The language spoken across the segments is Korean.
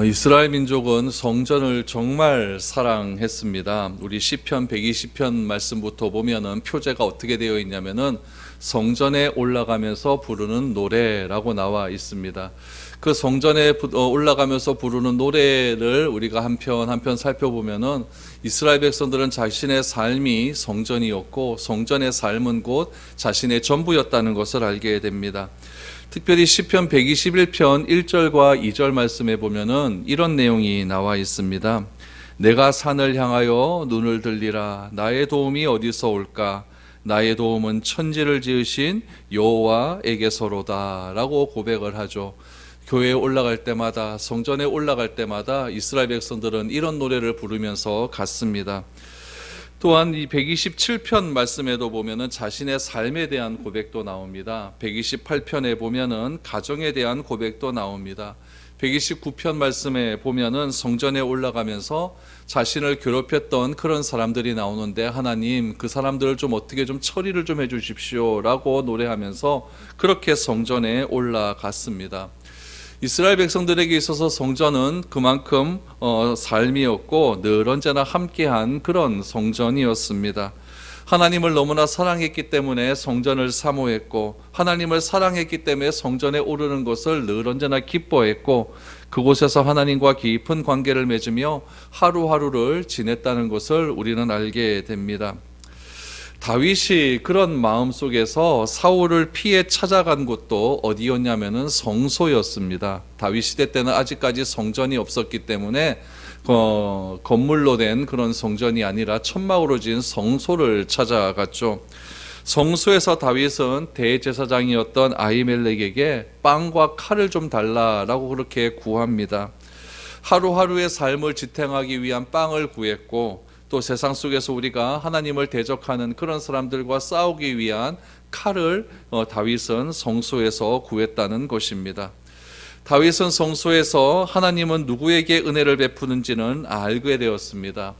이스라엘 민족은 성전을 정말 사랑했습니다. 우리 시편 120편 말씀부터 보면은 표제가 어떻게 되어 있냐면은 성전에 올라가면서 부르는 노래라고 나와 있습니다. 그 성전에 올라가면서 부르는 노래를 우리가 한편 한편 살펴보면은 이스라엘 백성들은 자신의 삶이 성전이었고 성전의 삶은 곧 자신의 전부였다는 것을 알게 됩니다. 특별히 시편 121편 1절과 2절 말씀에 보면은 이런 내용이 나와 있습니다. 내가 산을 향하여 눈을 들리라. 나의 도움이 어디서 올까? 나의 도움은 천지를 지으신 여호와에게서로다 라고 고백을 하죠. 교회에 올라갈 때마다, 성전에 올라갈 때마다 이스라엘 백성들은 이런 노래를 부르면서 갔습니다. 또한 이 127편 말씀에도 보면은 자신의 삶에 대한 고백도 나옵니다. 128편에 보면은 가정에 대한 고백도 나옵니다. 129편 말씀에 보면은 성전에 올라가면서 자신을 괴롭혔던 그런 사람들이 나오는데 하나님 그 사람들을 좀 어떻게 좀 처리를 좀 해주십시오 라고 노래하면서 그렇게 성전에 올라갔습니다. 이스라엘 백성들에게 있어서 성전은 그만큼 삶이었고 늘 언제나 함께한 그런 성전이었습니다. 하나님을 너무나 사랑했기 때문에 성전을 사모했고 하나님을 사랑했기 때문에 성전에 오르는 것을 늘 언제나 기뻐했고 그곳에서 하나님과 깊은 관계를 맺으며 하루하루를 지냈다는 것을 우리는 알게 됩니다. 다윗이 그런 마음 속에서 사울을 피해 찾아간 곳도 어디였냐면은 성소였습니다. 다윗 시대 때는 아직까지 성전이 없었기 때문에 건물로 된 그런 성전이 아니라 천막으로 지은 성소를 찾아갔죠. 성소에서 다윗은 대제사장이었던 아히멜렉에게 빵과 칼을 좀 달라라고 그렇게 구합니다. 하루하루의 삶을 지탱하기 위한 빵을 구했고 또 세상 속에서 우리가 하나님을 대적하는 그런 사람들과 싸우기 위한 칼을 다윗은 성소에서 구했다는 것입니다. 다윗은 성소에서 하나님은 누구에게 은혜를 베푸는지는 알게 되었습니다.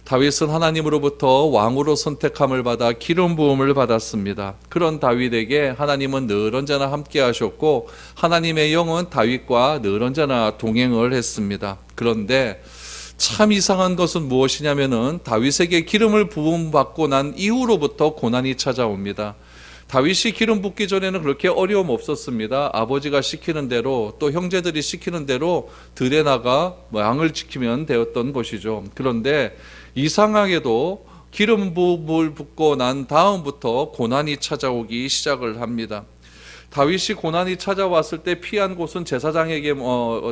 다윗은 하나님으로부터 왕으로 선택함을 받아 기름 부음을 받았습니다. 그런 다윗에게 하나님은 늘 언제나 함께 하셨고 하나님의 영은 다윗과 늘 언제나 동행을 했습니다. 그런데 참 이상한 것은 무엇이냐면은 다윗에게 기름을 부음받고 난 이후로부터 고난이 찾아옵니다. 다윗이 기름 붓기 전에는 그렇게 어려움 없었습니다. 아버지가 시키는 대로 또 형제들이 시키는 대로 들에 나가 양을 지키면 되었던 것이죠. 그런데 이상하게도 기름 부음을 붓고 난 다음부터 고난이 찾아오기 시작을 합니다. 다윗이 고난이 찾아왔을 때 피한 곳은 제사장에게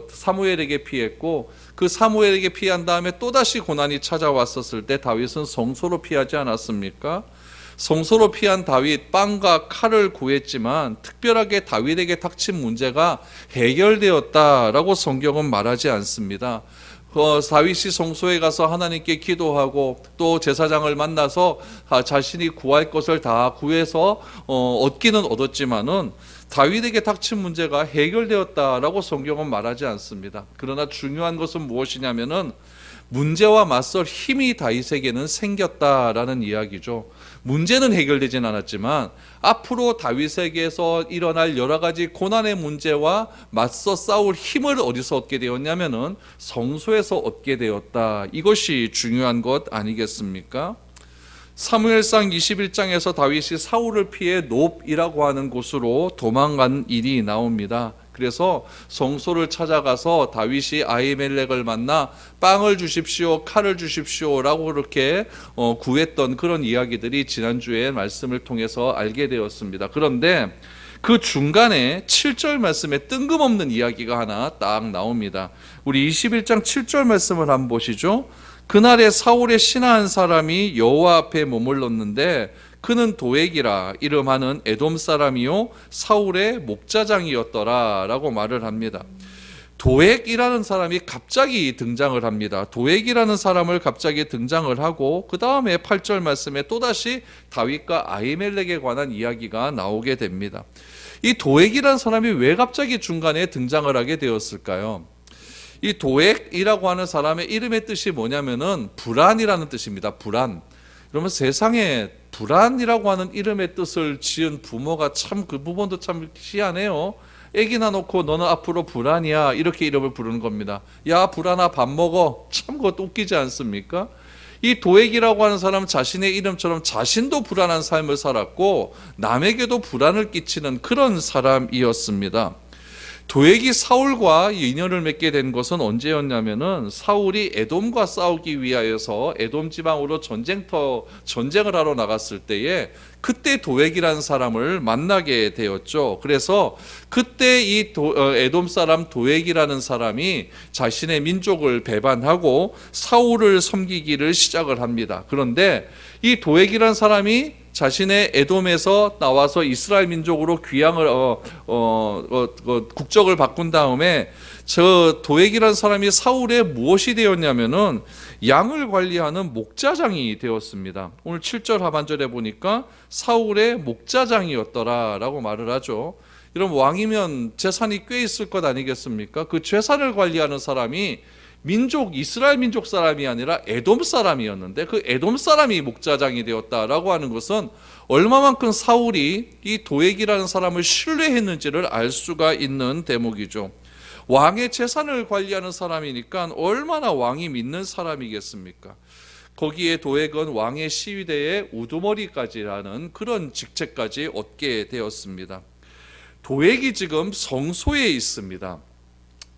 사무엘에게 피했고 그 사무엘에게 피한 다음에 또다시 고난이 찾아왔었을 때 다윗은 성소로 피하지 않았습니까? 성소로 피한 다윗 빵과 칼을 구했지만 특별하게 다윗에게 닥친 문제가 해결되었다라고 성경은 말하지 않습니다. 다윗이 성소에 가서 하나님께 기도하고 또 제사장을 만나서 자신이 구할 것을 다 구해서 얻기는 얻었지만은 다윗에게 닥친 문제가 해결되었다라고 성경은 말하지 않습니다. 그러나 중요한 것은 무엇이냐면은 문제와 맞설 힘이 다윗에게는 생겼다라는 이야기죠. 문제는 해결되진 않았지만 앞으로 다윗에게서 일어날 여러 가지 고난의 문제와 맞서 싸울 힘을 어디서 얻게 되었냐면은 성소에서 얻게 되었다. 이것이 중요한 것 아니겠습니까? 사무엘상 21장에서 다윗이 사울을 피해 놉이라고 하는 곳으로 도망간 일이 나옵니다. 그래서 성소를 찾아가서 다윗이 아히멜렉을 만나 빵을 주십시오, 칼을 주십시오라고 그렇게 구했던 그런 이야기들이 지난주에 말씀을 통해서 알게 되었습니다. 그런데 그 중간에 7절 말씀에 뜬금없는 이야기가 하나 딱 나옵니다. 우리 21장 7절 말씀을 한번 보시죠. 그날에 사울의 신하한 사람이 여호와 앞에 머물렀는데 그는 도액이라 이름하는 에돔 사람이요 사울의 목자장이었더라 라고 말을 합니다. 도액이라는 사람이 갑자기 등장을 합니다. 도액이라는 사람을 갑자기 등장을 하고 그 다음에 8절 말씀에 또다시 다윗과 아히멜렉에 관한 이야기가 나오게 됩니다. 이 도액이라는 사람이 왜 갑자기 중간에 등장을 하게 되었을까요? 이 도액이라고 하는 사람의 이름의 뜻이 뭐냐면은 불안이라는 뜻입니다. 불안. 그러면 세상에 불안이라고 하는 이름의 뜻을 지은 부모가 참 그 부분도 참 희한해요. 애기나 놓고 너는 앞으로 불안이야, 이렇게 이름을 부르는 겁니다. 야 불안아 밥 먹어. 참 그것도 웃기지 않습니까? 이 도액이라고 하는 사람은 자신의 이름처럼 자신도 불안한 삶을 살았고 남에게도 불안을 끼치는 그런 사람이었습니다. 도액이 사울과 인연을 맺게 된 것은 언제였냐면은 사울이 에돔과 싸우기 위하여서 에돔 지방으로 전쟁을 하러 나갔을 때에 그때 도액이라는 사람을 만나게 되었죠. 그래서 그때 이 에돔 사람 도액이라는 사람이 자신의 민족을 배반하고 사울을 섬기기를 시작을 합니다. 그런데 이 도액이라는 사람이 자신의 에돔에서 나와서 이스라엘 민족으로 귀향을 국적을 바꾼 다음에 저 도액이라는 사람이 사울에 무엇이 되었냐면은 양을 관리하는 목자장이 되었습니다. 오늘 7절 하반절에 보니까 사울의 목자장이었더라라고 말을 하죠. 이런 왕이면 재산이 꽤 있을 것 아니겠습니까? 그 재산을 관리하는 사람이 이스라엘 민족 사람이 아니라 에돔 사람이었는데 그 에돔 사람이 목자장이 되었다라고 하는 것은 얼마만큼 사울이 이 도액이라는 사람을 신뢰했는지를 알 수가 있는 대목이죠. 왕의 재산을 관리하는 사람이니까 얼마나 왕이 믿는 사람이겠습니까? 거기에 도액은 왕의 시위대의 우두머리까지라는 그런 직책까지 얻게 되었습니다. 도액이 지금 성소에 있습니다.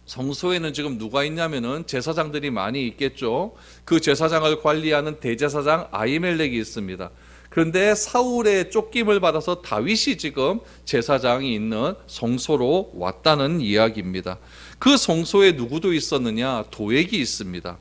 성소에는 지금 누가 있냐면은 제사장들이 많이 있겠죠. 그 제사장을 관리하는 대제사장 아히멜렉이 있습니다. 그런데 사울의 쫓김을 받아서 다윗이 지금 제사장이 있는 성소로 왔다는 이야기입니다. 그 성소에 누구도 있었느냐? 도액이 있습니다.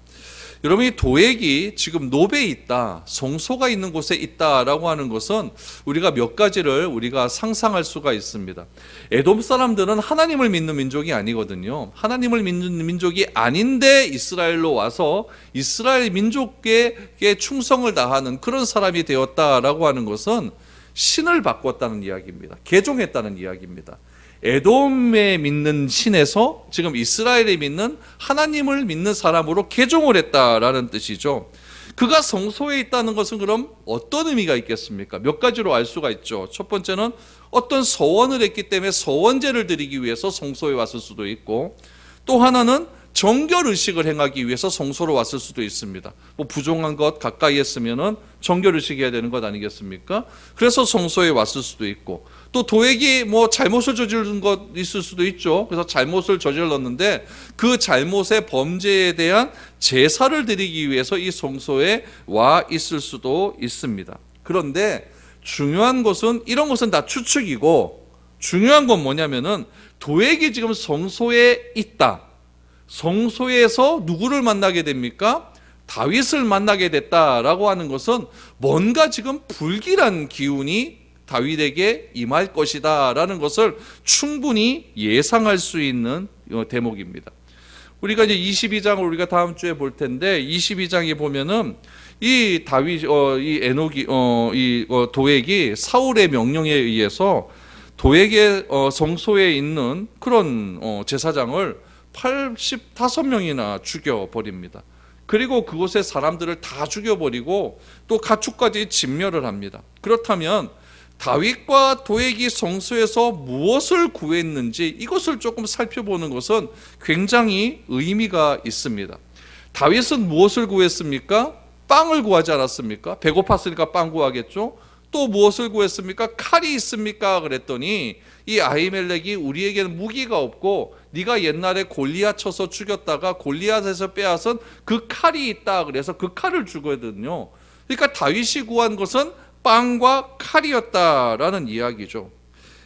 여러분, 이 도액이 지금 노베에 있다, 성소가 있는 곳에 있다라고 하는 것은 우리가 몇 가지를 우리가 상상할 수가 있습니다. 에돔 사람들은 하나님을 믿는 민족이 아니거든요. 하나님을 믿는 민족이 아닌데 이스라엘로 와서 이스라엘 민족에게 충성을 다하는 그런 사람이 되었다라고 하는 것은 신을 바꿨다는 이야기입니다. 개종했다는 이야기입니다. 에돔에 믿는 신에서 지금 이스라엘에 믿는 하나님을 믿는 사람으로 개종을 했다라는 뜻이죠. 그가 성소에 있다는 것은 그럼 어떤 의미가 있겠습니까? 몇 가지로 알 수가 있죠. 첫 번째는 어떤 서원을 했기 때문에 서원제를 드리기 위해서 성소에 왔을 수도 있고, 또 하나는 정결 의식을 행하기 위해서 성소로 왔을 수도 있습니다. 뭐 부정한 것 가까이 했으면은 정결 의식 해야 되는 것 아니겠습니까? 그래서 성소에 왔을 수도 있고, 또 도액이 뭐 잘못을 저지른 것 있을 수도 있죠. 그래서 잘못을 저질렀는데 그 잘못의 범죄에 대한 제사를 드리기 위해서 이 성소에 와 있을 수도 있습니다. 그런데 중요한 것은 이런 것은 다 추측이고, 중요한 건 뭐냐면은 도액이 지금 성소에 있다. 성소에서 누구를 만나게 됩니까? 다윗을 만나게 됐다라고 하는 것은 뭔가 지금 불길한 기운이 다윗에게 임할 것이다 라는 것을 충분히 예상할 수 있는 대목입니다. 우리가 이제 22장을 우리가 다음 주에 볼 텐데, 22장에 보면은 이 다윗, 이 에녹이, 도액이 사울의 명령에 의해서 도액의 성소에 있는 그런 제사장을 85명이나 죽여버립니다. 그리고 그곳의 사람들을 다 죽여버리고 또 가축까지 진멸을 합니다. 그렇다면 다윗과 도액이 성소에서 무엇을 구했는지 이것을 조금 살펴보는 것은 굉장히 의미가 있습니다. 다윗은 무엇을 구했습니까? 빵을 구하지 않았습니까? 배고팠으니까 빵 구하겠죠. 또 무엇을 구했습니까? 칼이 있습니까? 그랬더니 이 아히멜렉이 우리에게는 무기가 없고 네가 옛날에 골리앗 쳐서 죽였다가 골리앗에서 빼앗은 그 칼이 있다. 그래서 그 칼을 주거든요. 그러니까 다윗이 구한 것은 빵과 칼이었다라는 이야기죠.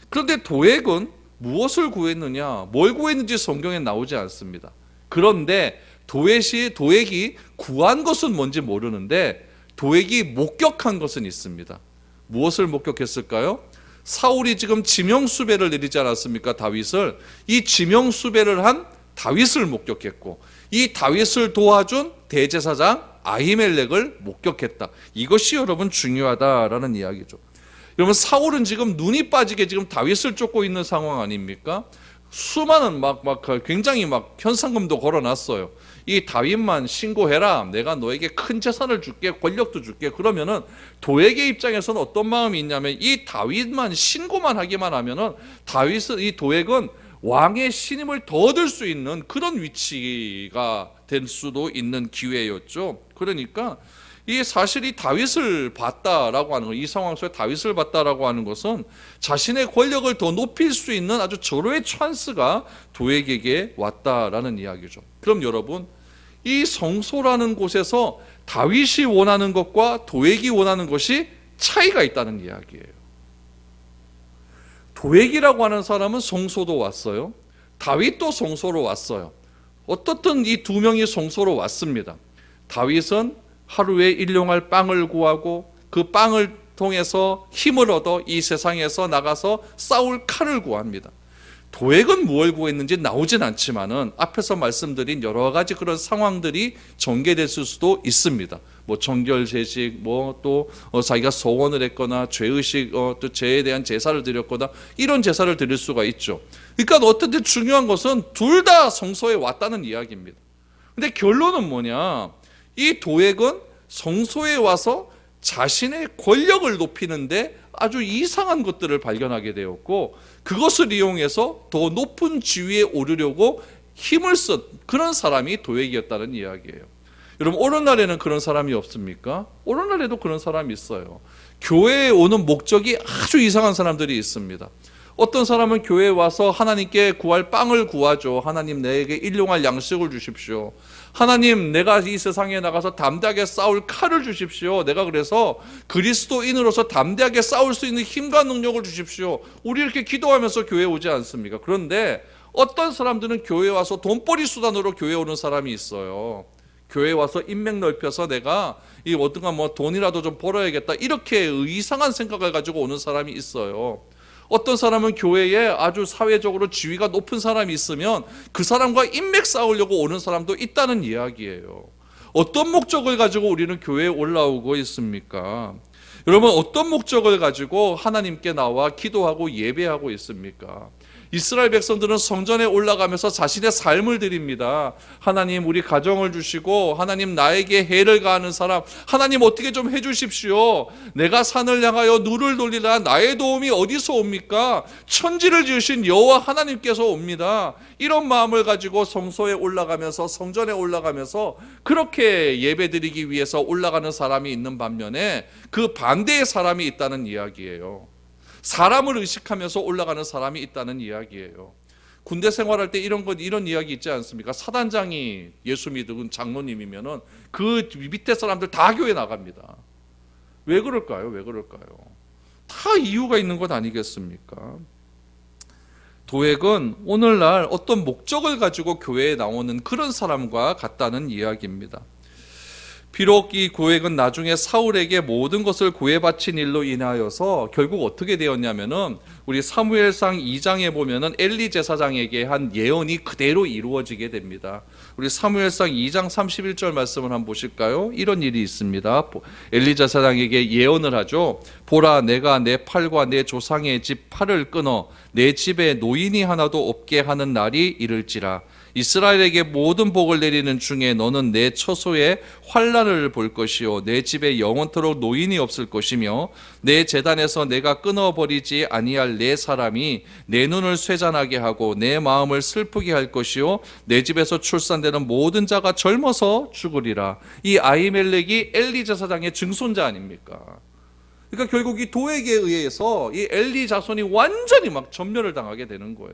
그런데 도액은 무엇을 구했느냐? 뭘 구했는지 성경에 나오지 않습니다. 그런데 도액이 구한 것은 뭔지 모르는데 도액이 목격한 것은 있습니다. 무엇을 목격했을까요? 사울이 지금 지명수배를 내리지 않았습니까? 다윗을. 이 지명수배를 한 다윗을 목격했고, 이 다윗을 도와준 대제사장 아히멜렉을 목격했다. 이것이 여러분 중요하다라는 이야기죠. 여러분, 사울은 지금 눈이 빠지게 지금 다윗을 쫓고 있는 상황 아닙니까? 수많은 굉장히 현상금도 걸어놨어요. 이 다윗만 신고해라. 내가 너에게 큰 재산을 줄게, 권력도 줄게. 그러면은 도액의 입장에서는 어떤 마음이 있냐면 이 다윗만 신고만 하기만 하면은 이 도액은 왕의 신임을 더 얻을 수 있는 그런 위치가 될 수도 있는 기회였죠. 그러니까 이 사실이 다윗을 봤다라고 하는 것, 이 상황 속에 다윗을 봤다라고 하는 것은 자신의 권력을 더 높일 수 있는 아주 절호의 찬스가 도액에게 왔다라는 이야기죠. 그럼 여러분, 이 성소라는 곳에서 다윗이 원하는 것과 도액이 원하는 것이 차이가 있다는 이야기예요. 도액이라고 하는 사람은 성소도 왔어요. 다윗도 성소로 왔어요. 어떻든 이 두 명이 성소로 왔습니다. 다윗은 하루에 일용할 빵을 구하고 그 빵을 통해서 힘을 얻어 이 세상에서 나가서 싸울 칼을 구합니다. 도액은 무엇을 구했는지 나오진 않지만은 앞에서 말씀드린 여러 가지 그런 상황들이 전개됐을 수도 있습니다. 뭐 정결제식, 뭐 또 자기가 소원을 했거나 죄의식, 또 죄에 대한 제사를 드렸거나 이런 제사를 드릴 수가 있죠. 그러니까 어쨌든 중요한 것은 둘 다 성소에 왔다는 이야기입니다. 근데 결론은 뭐냐? 이 도액은 성소에 와서 자신의 권력을 높이는데 아주 이상한 것들을 발견하게 되었고, 그것을 이용해서 더 높은 지위에 오르려고 힘을 쓴 그런 사람이 도액이었다는 이야기예요. 여러분, 오늘날에는 그런 사람이 없습니까? 오늘날에도 그런 사람이 있어요. 교회에 오는 목적이 아주 이상한 사람들이 있습니다. 어떤 사람은 교회에 와서 하나님께 구할 빵을 구하죠. 하나님, 내게 일용할 양식을 주십시오. 하나님, 내가 이 세상에 나가서 담대하게 싸울 칼을 주십시오. 내가 그래서 그리스도인으로서 담대하게 싸울 수 있는 힘과 능력을 주십시오. 우리 이렇게 기도하면서 교회에 오지 않습니까? 그런데 어떤 사람들은 교회에 와서 돈벌이 수단으로 교회에 오는 사람이 있어요. 교회에 와서 인맥 넓혀서 내가 이 어떤가 뭐 돈이라도 좀 벌어야겠다, 이렇게 이상한 생각을 가지고 오는 사람이 있어요. 어떤 사람은 교회에 아주 사회적으로 지위가 높은 사람이 있으면 그 사람과 인맥 쌓으려고 오는 사람도 있다는 이야기예요. 어떤 목적을 가지고 우리는 교회에 올라오고 있습니까? 여러분, 어떤 목적을 가지고 하나님께 나와 기도하고 예배하고 있습니까? 이스라엘 백성들은 성전에 올라가면서 자신의 삶을 드립니다. 하나님, 우리 가정을 주시고, 하나님, 나에게 해를 가하는 사람 하나님 어떻게 좀 해주십시오. 내가 산을 향하여 누를 돌리라. 나의 도움이 어디서 옵니까? 천지를 지으신 여호와 하나님께서 옵니다. 이런 마음을 가지고 성소에 올라가면서, 성전에 올라가면서 그렇게 예배드리기 위해서 올라가는 사람이 있는 반면에 그 반대의 사람이 있다는 이야기예요. 사람을 의식하면서 올라가는 사람이 있다는 이야기예요. 군대 생활할 때 이런 이야기 있지 않습니까? 사단장이 예수 믿은 장로님이면은 그 밑에 사람들 다 교회 나갑니다. 왜 그럴까요? 왜 그럴까요? 다 이유가 있는 것 아니겠습니까? 도액은 오늘날 어떤 목적을 가지고 교회에 나오는 그런 사람과 같다는 이야기입니다. 비록 이 도액은 나중에 사울에게 모든 것을 구해바친 일로 인하여서 결국 어떻게 되었냐면은 우리 사무엘상 2장에 보면은 엘리 제사장에게 한 예언이 그대로 이루어지게 됩니다. 우리 사무엘상 2장 31절 말씀을 한번 보실까요? 이런 일이 있습니다. 엘리 제사장에게 예언을 하죠. 보라, 내가 내 팔과 내 조상의 집 팔을 끊어 내 집에 노인이 하나도 없게 하는 날이 이를지라. 이스라엘에게 모든 복을 내리는 중에 너는 내 처소에 환난을 볼 것이요 내 집에 영원토록 노인이 없을 것이며 내 제단에서 내가 끊어버리지 아니할 내 사람이 내 눈을 쇠잔하게 하고 내 마음을 슬프게 할 것이요 내 집에서 출산되는 모든 자가 젊어서 죽으리라. 이 아히멜렉이 엘리 제사장의 증손자 아닙니까? 그러니까 결국 이 도액에 의해서 이 엘리 자손이 완전히 막 전멸을 당하게 되는 거예요.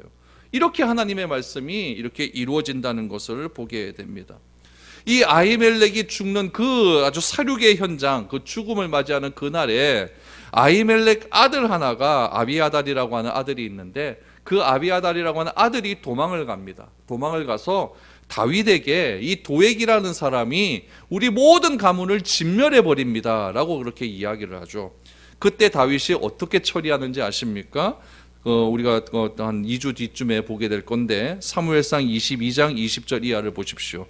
이렇게 하나님의 말씀이 이렇게 이루어진다는 것을 보게 됩니다. 이 아히멜렉이 죽는 그 아주 사륙의 현장, 그 죽음을 맞이하는 그날에 아히멜렉 아들 하나가 아비아달이라고 하는 아들이 있는데, 그 아비아달이라고 하는 아들이 도망을 갑니다. 도망을 가서 다윗에게 이 도액이라는 사람이 우리 모든 가문을 진멸해 버립니다 라고 그렇게 이야기를 하죠. 그때 다윗이 어떻게 처리하는지 아십니까? 우리가 한 2주 뒤쯤에 보게 될 건데 사무엘상 22장 20절 이하를 보십시오.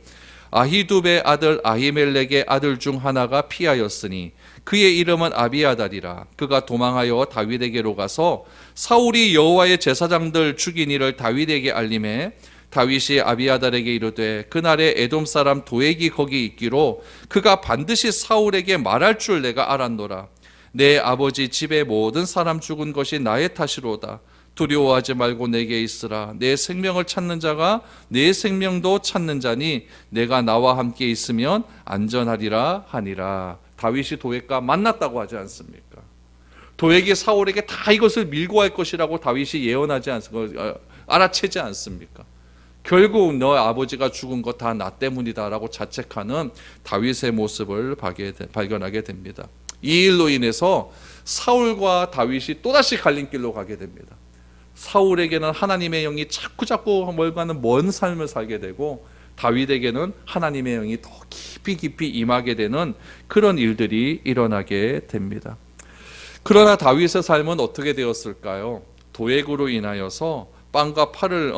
아히두베의 아들 아히멜렉의 아들 중 하나가 피하였으니 그의 이름은 아비아달이라. 그가 도망하여 다윗에게로 가서 사울이 여호와의 제사장들 죽인 일을 다윗에게 알림해 다윗이 아비아달에게 이르되 그날에 에돔 사람 도액이 거기 있기로 그가 반드시 사울에게 말할 줄 내가 알았노라. 내 아버지 집의 모든 사람 죽은 것이 나의 탓이로다. 두려워하지 말고 내게 있으라. 내 생명을 찾는 자가 내 생명도 찾는 자니 내가 나와 함께 있으면 안전하리라 하니라. 다윗이 도액과 만났다고 하지 않습니까? 도액이 사울에게 다 이것을 밀고 갈 것이라고 다윗이 예언하지 않습니까? 알아채지 않습니까? 결국 너 아버지가 죽은 것 다 나 때문이다라고 자책하는 다윗의 모습을 발견하게 됩니다. 이 일로 인해서 사울과 다윗이 또다시 갈림길로 가게 됩니다. 사울에게는 하나님의 영이 자꾸 멀가는 먼 삶을 살게 되고, 다윗에게는 하나님의 영이 더 깊이 임하게 되는 그런 일들이 일어나게 됩니다. 그러나 다윗의 삶은 어떻게 되었을까요? 도액으로 인하여서 빵과 팔을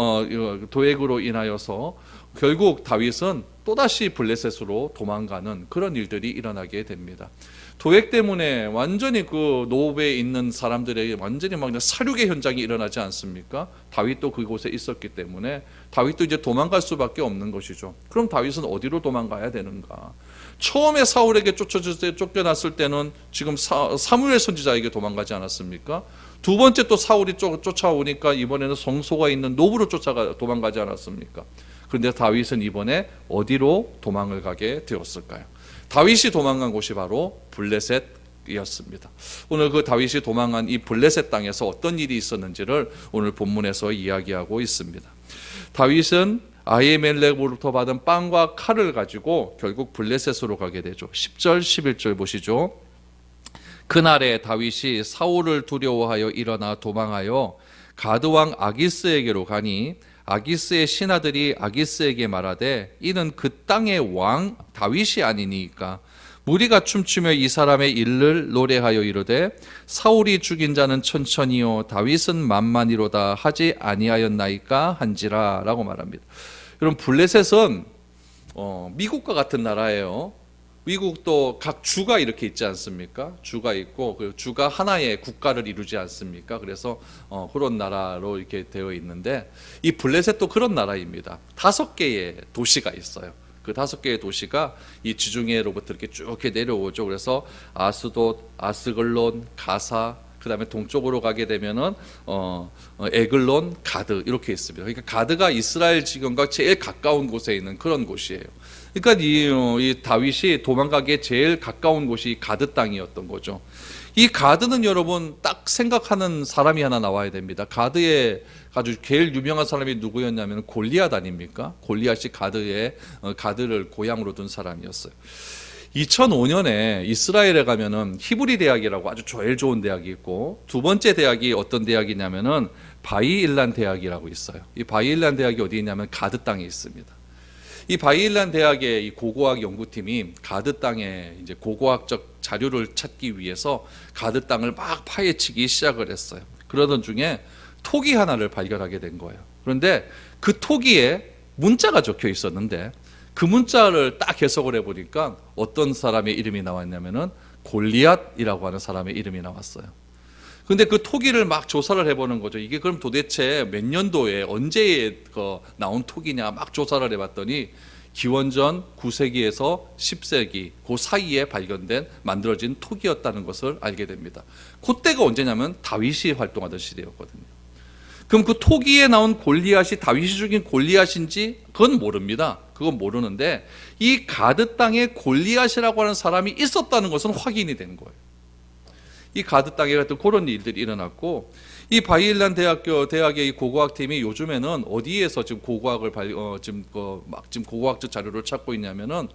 도액으로 인하여서 결국 다윗은 또다시 블레셋으로 도망가는 그런 일들이 일어나게 됩니다. 도액 때문에 완전히 그 노브에 있는 사람들에게 완전히 막 사륙의 현장이 일어나지 않습니까? 다윗도 그곳에 있었기 때문에 다윗도 이제 도망갈 수밖에 없는 것이죠. 그럼 다윗은 어디로 도망가야 되는가? 처음에 사울에게 쫓겨났을 때는 지금 사무엘 선지자에게 도망가지 않았습니까? 두 번째 또 사울이 쫓아오니까 이번에는 성소가 있는 노브로 도망가지 않았습니까? 그런데 다윗은 이번에 어디로 도망을 가게 되었을까요? 다윗이 도망간 곳이 바로 블레셋이었습니다. 오늘 그 다윗이 도망한 이 블레셋 땅에서 어떤 일이 있었는지를 오늘 본문에서 이야기하고 있습니다. 다윗은 아히멜렉으로부터 받은 빵과 칼을 가지고 결국 블레셋으로 가게 되죠. 10절 11절 보시죠. 그날에 다윗이 사울을 두려워하여 일어나 도망하여 가드왕 아기스에게로 가니 아기스의 신하들이 아기스에게 말하되 이는 그 땅의 왕 다윗이 아니니까. 무리가 춤추며 이 사람의 일을 노래하여 이르되 사울이 죽인 자는 천천히요 다윗은 만만히로다 하지 아니하였나이까 한지라 라고 말합니다. 여러분, 블레셋은 미국과 같은 나라예요. 미국도 각 주가 이렇게 있지 않습니까? 주가 있고 그 주가 하나의 국가를 이루지 않습니까? 그래서 그런 나라로 이렇게 되어 있는데 이 블레셋도 그런 나라입니다. 5개의 도시가 있어요. 그 5개의 도시가 이 지중해로부터 이렇게 쭉 이렇게 내려오죠. 그래서 아스돗, 아스글론, 가사, 그 다음에 동쪽으로 가게 되면은 에글론, 가드 이렇게 있습니다. 그러니까 가드가 이스라엘 지경과 제일 가까운 곳에 있는 그런 곳이에요. 그러니까 이 다윗이 도망가기에 제일 가까운 곳이 가드 땅이었던 거죠. 이 가드는 여러분 딱 생각하는 사람이 하나 나와야 됩니다. 가드에 아주 제일 유명한 사람이 누구였냐면 골리앗 아닙니까? 골리앗이 가드를 고향으로 둔 사람이었어요. 2005년에 이스라엘에 가면은 히브리 대학이라고 아주 제일 좋은 대학이 있고, 두 번째 대학이 어떤 대학이냐면은 바이일란 대학이라고 있어요. 이 바이일란 대학이 어디 있냐면 가드 땅에 있습니다. 이 바이일란 대학의 이 고고학 연구팀이 가드 땅에 이제 고고학적 자료를 찾기 위해서 가드 땅을 막 파헤치기 시작을 했어요. 그러던 중에 토기 하나를 발견하게 된 거예요. 그런데 그 토기에 문자가 적혀 있었는데 그 문자를 딱 해석을 해보니까 어떤 사람의 이름이 나왔냐면은 골리앗이라고 하는 사람의 이름이 나왔어요. 근데 그 토기를 막 조사를 해보는 거죠. 이게 그럼 도대체 몇 년도에 언제 나온 토기냐 막 조사를 해봤더니 기원전 9세기에서 10세기 그 사이에 만들어진 토기였다는 것을 알게 됩니다. 그때가 언제냐면 다윗이 활동하던 시대였거든요. 그럼 그 토기에 나온 골리앗이 다윗이 죽인 골리앗인지 그건 모릅니다. 그건 모르는데 이 가드 땅에 골리앗이라고 하는 사람이 있었다는 것은 확인이 된 거예요. 이 가드 땅에 같은 그런 일들이 일어났고, 이 바이일란 대학의 이 고고학팀이 요즘에는 어디에서 지금 지금 고고학적 자료를 찾고 있냐면은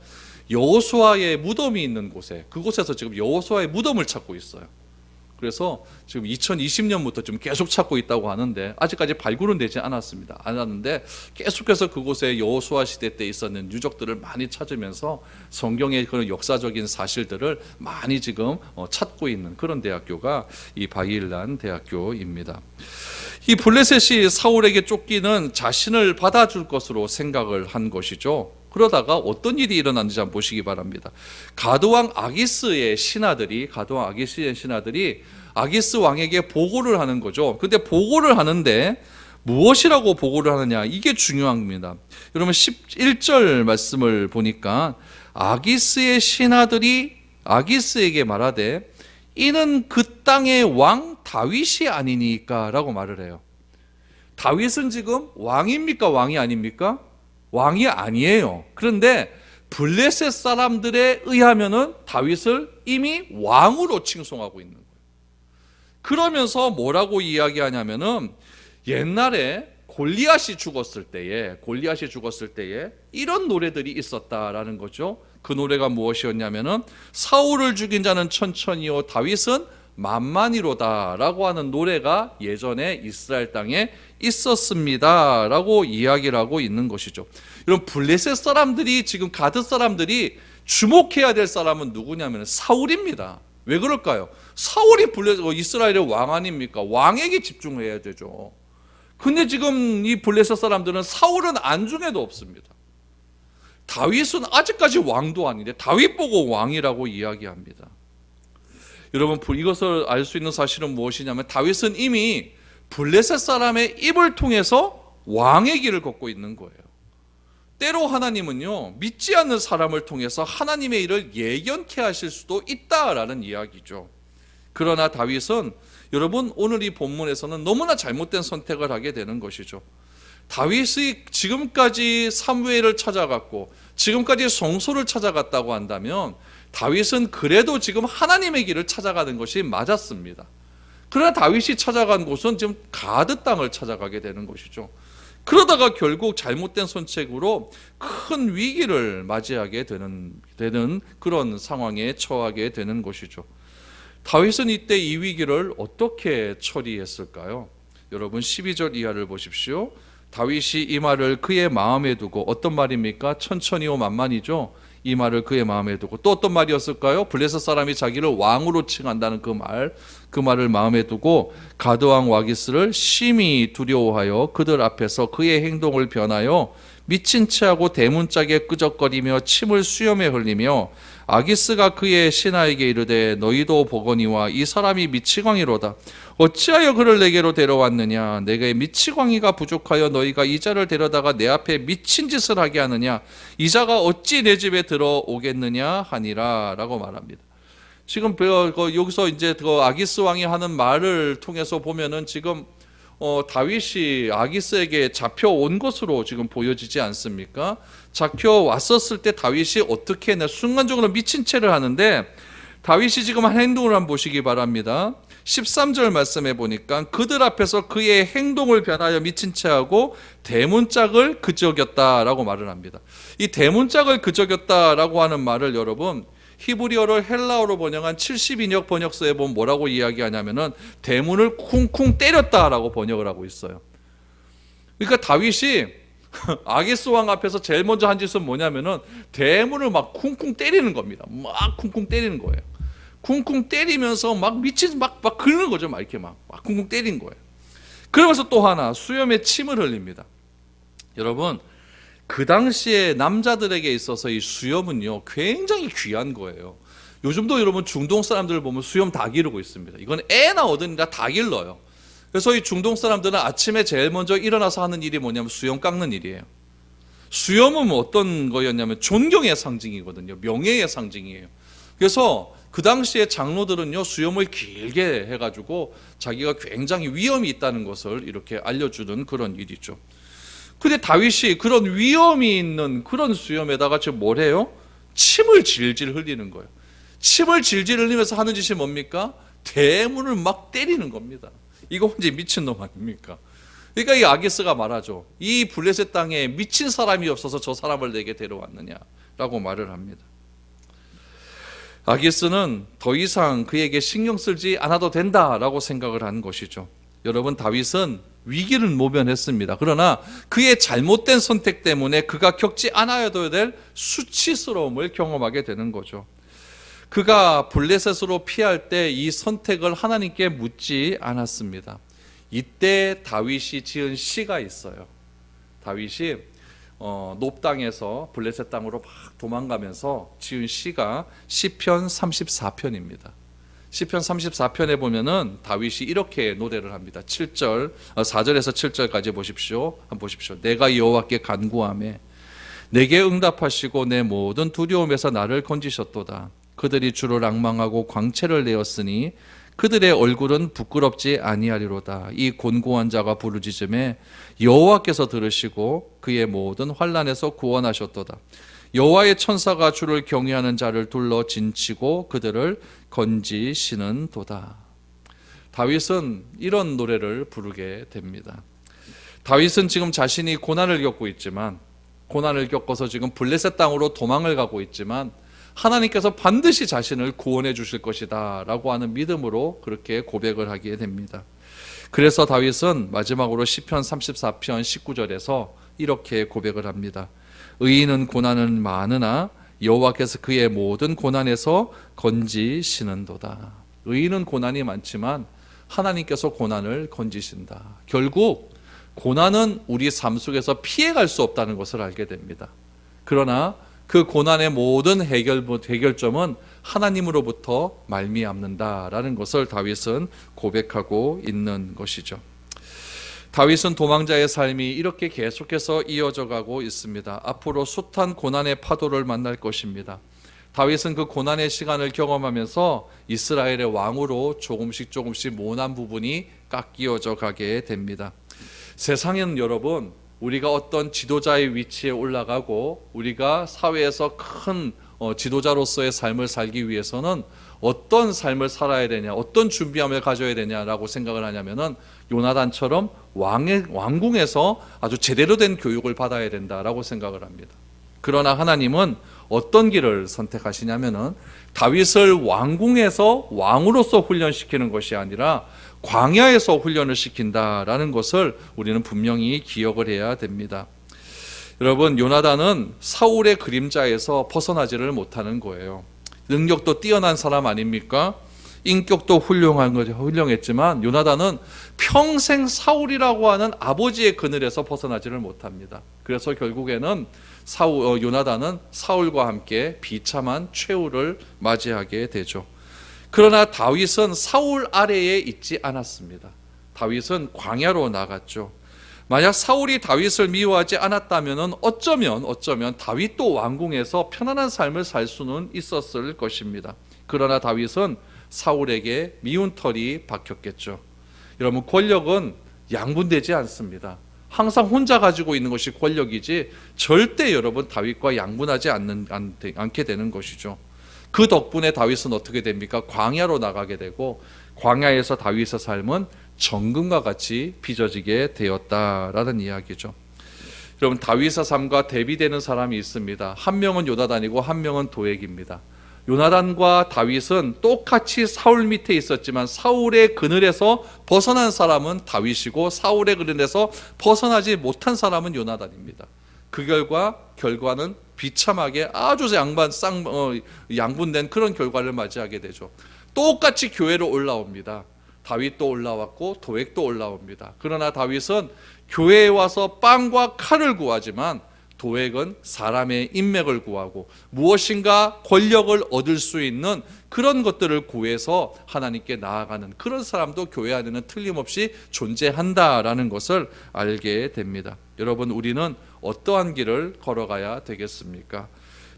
여호수아의 무덤이 있는 곳에, 그곳에서 지금 여호수아의 무덤을 찾고 있어요. 그래서 지금 2020년부터 좀 계속 찾고 있다고 하는데 아직까지 발굴은 되지 않았는데 계속해서 그곳에 여호수아 시대 때 있었는 유적들을 많이 찾으면서 성경의 그런 역사적인 사실들을 많이 지금 찾고 있는 그런 대학교가 이 바이일란 대학교입니다. 이 블레셋이 사울에게 쫓기는 자신을 받아줄 것으로 생각을 한 것이죠. 그러다가 어떤 일이 일어났는지 한번 보시기 바랍니다. 가드왕 아기스의 신하들이 아기스 왕에게 보고를 하는 거죠. 근데 보고를 하는데 무엇이라고 보고를 하느냐, 이게 중요합니다. 여러분 11절 말씀을 보니까 아기스의 신하들이 아기스에게 말하되 이는 그 땅의 왕 다윗이 아니니까 라고 말을 해요. 다윗은 지금 왕입니까? 왕이 아닙니까? 왕이 아니에요. 그런데 블레셋 사람들에 의하면은 다윗을 이미 왕으로 칭송하고 있는 거예요. 그러면서 뭐라고 이야기하냐면은 옛날에 골리앗이 죽었을 때에 이런 노래들이 있었다라는 거죠. 그 노래가 무엇이었냐면은 사울을 죽인 자는 천천히요 다윗은 만만히로다라고 하는 노래가 예전에 이스라엘 땅에 있었습니다라고 이야기를 하고 있는 것이죠. 이런 블레셋 사람들이 지금 가드 사람들이 주목해야 될 사람은 누구냐면 사울입니다. 왜 그럴까요? 사울이 이스라엘의 왕 아닙니까? 왕에게 집중해야 되죠. 근데 지금 이 블레셋 사람들은 사울은 안중에도 없습니다. 다윗은 아직까지 왕도 아닌데 다윗 보고 왕이라고 이야기합니다. 여러분, 이것을 알 수 있는 사실은 무엇이냐면 다윗은 이미 블레셋 사람의 입을 통해서 왕의 길을 걷고 있는 거예요. 때로 하나님은요, 믿지 않는 사람을 통해서 하나님의 일을 예견케 하실 수도 있다라는 이야기죠. 그러나 다윗은 여러분, 오늘 이 본문에서는 너무나 잘못된 선택을 하게 되는 것이죠. 다윗이 지금까지 사무엘을 찾아갔고 지금까지 성소를 찾아갔다고 한다면 다윗은 그래도 지금 하나님의 길을 찾아가는 것이 맞았습니다. 그러나 다윗이 찾아간 곳은 지금 가드 땅을 찾아가게 되는 것이죠. 그러다가 결국 잘못된 선택으로 큰 위기를 맞이하게 되는 그런 상황에 처하게 되는 것이죠. 다윗은 이때 이 위기를 어떻게 처리했을까요? 여러분 12절 이하를 보십시오. 다윗이 이 말을 그의 마음에 두고, 어떤 말입니까? 천천히요 만만이죠. 이 말을 그의 마음에 두고, 또 어떤 말이었을까요? 블레셋 사람이 자기를 왕으로 칭한다는 그 말을 마음에 두고 가드왕 와기스를 심히 두려워하여 그들 앞에서 그의 행동을 변하여 미친 체하고 대문짝에 끄적거리며 침을 수염에 흘리며 아기스가 그의 신하에게 이르되 너희도 보거니와 이 사람이 미치광이로다. 어찌하여 그를 내게로 데려왔느냐? 내게 미치광이가 부족하여 너희가 이 자를 데려다가 내 앞에 미친 짓을 하게 하느냐? 이 자가 어찌 내 집에 들어오겠느냐 하니라 라고 말합니다. 지금 여기서 이제 아기스 왕이 하는 말을 통해서 보면은 지금 다윗이 아기스에게 잡혀온 것으로 지금 보여지지 않습니까? 잡혀왔었을 때 다윗이 어떻게 했나? 순간적으로 미친 채를 하는데 다윗이 지금 한 행동을 한번 보시기 바랍니다. 13절 말씀해 보니까 그들 앞에서 그의 행동을 변하여 미친 채하고 대문짝을 그적였다라고 말을 합니다. 이 대문짝을 그적였다라고 하는 말을 여러분 히브리어를 헬라어로 번역한 72역 번역서에 보면 뭐라고 이야기하냐면은 대문을 쿵쿵 때렸다라고 번역을 하고 있어요. 그러니까 다윗이 아기스 왕 앞에서 제일 먼저 한 짓은 뭐냐면은 대문을 막 쿵쿵 때리는 겁니다. 막 쿵쿵 때리는 거예요. 쿵쿵 때리면서 막 미친 막 긁는 거죠. 막 이렇게 막 쿵쿵 때린 거예요. 그러면서 또 하나 수염에 침을 흘립니다. 여러분, 그 당시에 남자들에게 있어서 이 수염은요 굉장히 귀한 거예요. 요즘도 여러분 중동 사람들을 보면 수염 다 기르고 있습니다. 이건 애나 어른이나 다 길러요. 그래서 이 중동 사람들은 아침에 제일 먼저 일어나서 하는 일이 뭐냐면 수염 깎는 일이에요. 수염은 어떤 거였냐면 존경의 상징이거든요. 명예의 상징이에요. 그래서 그 당시에 장로들은요 수염을 길게 해가지고 자기가 굉장히 위험이 있다는 것을 이렇게 알려주는 그런 일이죠. 근데 다윗이 그런 위험이 있는 그런 수염에다가 지금 뭘 해요? 침을 질질 흘리는 거예요. 침을 질질 흘리면서 하는 짓이 뭡니까? 대문을 막 때리는 겁니다. 이거 혼자 미친놈 아닙니까? 그러니까 이 아기스가 말하죠. 이 블레셋 땅에 미친 사람이 없어서 저 사람을 내게 데려왔느냐라고 말을 합니다. 아기스는 더 이상 그에게 신경 쓰지 않아도 된다라고 생각을 한 것이죠. 여러분, 다윗은 위기를 모면했습니다. 그러나 그의 잘못된 선택 때문에 그가 겪지 않아야 될 수치스러움을 경험하게 되는 거죠. 그가 블레셋으로 피할 때 이 선택을 하나님께 묻지 않았습니다. 이때 다윗이 지은 시가 있어요. 다윗이 놉 블레셋 땅으로 막 도망가면서 지은 시가 시편 34편입니다. 시편 34편에 보면은 다윗이 이렇게 노래를 합니다. 4절에서 7절까지 보십시오. 한번 보십시오. 내가 여호와께 간구하매 내게 응답하시고 내 모든 두려움에서 나를 건지셨도다. 그들이 주를 앙망하고 광채를 내었으니 그들의 얼굴은 부끄럽지 아니하리로다. 이 곤고한 자가 부르짖음에 여호와께서 들으시고 그의 모든 환난에서 구원하셨도다. 여호와의 천사가 주를 경외하는 자를 둘러 진치고 그들을 건지시는도다. 다윗은 이런 노래를 부르게 됩니다. 다윗은 지금 자신이 고난을 겪고 있지만, 고난을 겪어서 지금 블레셋 땅으로 도망을 가고 있지만 하나님께서 반드시 자신을 구원해 주실 것이다 라고 하는 믿음으로 그렇게 고백을 하게 됩니다. 그래서 다윗은 마지막으로 시편 34편 19절에서 이렇게 고백을 합니다. 의인은 고난은 많으나 여호와께서 그의 모든 고난에서 건지시는도다. 의인은 고난이 많지만 하나님께서 고난을 건지신다. 결국 고난은 우리 삶 속에서 피해갈 수 없다는 것을 알게 됩니다. 그러나 그 고난의 모든 해결점은 하나님으로부터 말미암는다라는 것을 다윗은 고백하고 있는 것이죠. 다윗은 도망자의 삶이 이렇게 계속해서 이어져 가고 있습니다. 앞으로 숱한 고난의 파도를 만날 것입니다. 다윗은 그 고난의 시간을 경험하면서 이스라엘의 왕으로 조금씩 모난 부분이 깎이어져 가게 됩니다. 세상에는 여러분, 우리가 어떤 지도자의 위치에 올라가고 우리가 사회에서 큰 지도자로서의 삶을 살기 위해서는 어떤 삶을 살아야 되냐, 어떤 준비함을 가져야 되냐라고 생각을 하냐면은 요나단처럼 왕궁에서 아주 제대로 된 교육을 받아야 된다라고 생각을 합니다. 그러나 하나님은 어떤 길을 선택하시냐면은 다윗을 왕궁에서 왕으로서 훈련시키는 것이 아니라 광야에서 훈련을 시킨다라는 것을 우리는 분명히 기억을 해야 됩니다. 여러분, 요나단은 사울의 그림자에서 벗어나지를 못하는 거예요. 능력도 뛰어난 사람 아닙니까? 인격도 훌륭했지만 요나단은 평생 사울이라고 하는 아버지의 그늘에서 벗어나지를 못합니다. 그래서 결국에는 요나단은 사울과 함께 비참한 최후를 맞이하게 되죠. 그러나 다윗은 사울 아래에 있지 않았습니다. 다윗은 광야로 나갔죠. 만약 사울이 다윗을 미워하지 않았다면 어쩌면 다윗도 왕궁에서 편안한 삶을 살 수는 있었을 것입니다. 그러나 다윗은 사울에게 미운 털이 박혔겠죠. 여러분, 권력은 양분되지 않습니다. 항상 혼자 가지고 있는 것이 권력이지 절대 여러분 다윗과 양분하지 않게 되는 것이죠. 그 덕분에 다윗은 어떻게 됩니까? 광야로 나가게 되고 광야에서 다윗의 삶은 정금과 같이 빚어지게 되었다라는 이야기죠. 여러분, 다윗의 삶과 대비되는 사람이 있습니다. 한 명은 요나단이고 한 명은 도액입니다. 요나단과 다윗은 똑같이 사울 밑에 있었지만 사울의 그늘에서 벗어난 사람은 다윗이고 사울의 그늘에서 벗어나지 못한 사람은 요나단입니다. 그 결과는 비참하게 아주 양분된 그런 결과를 맞이하게 되죠. 똑같이 교회로 올라옵니다. 다윗도 올라왔고 도액도 올라옵니다. 그러나 다윗은 교회에 와서 빵과 칼을 구하지만 도액은 사람의 인맥을 구하고 무엇인가 권력을 얻을 수 있는 그런 것들을 구해서 하나님께 나아가는 그런 사람도 교회 안에는 틀림없이 존재한다라는 것을 알게 됩니다. 여러분, 우리는 어떠한 길을 걸어가야 되겠습니까?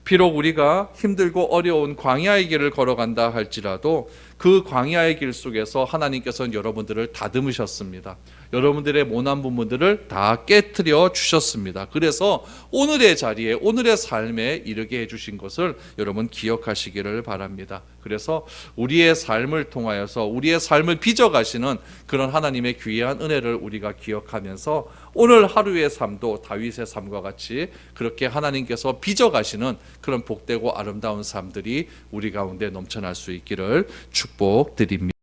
비록 우리가 힘들고 어려운 광야의 길을 걸어간다 할지라도 그 광야의 길 속에서 하나님께서는 여러분들을 다듬으셨습니다. 여러분들의 모난 부분들을 다 깨트려 주셨습니다. 그래서 오늘의 자리에, 오늘의 삶에 이르게 해주신 것을 여러분 기억하시기를 바랍니다. 그래서 우리의 삶을 통하여서 우리의 삶을 빚어가시는 그런 하나님의 귀한 은혜를 우리가 기억하면서 오늘 하루의 삶도 다윗의 삶과 같이 그렇게 하나님께서 빚어가시는 그런 복되고 아름다운 삶들이 우리 가운데 넘쳐날 수 있기를 축복드립니다.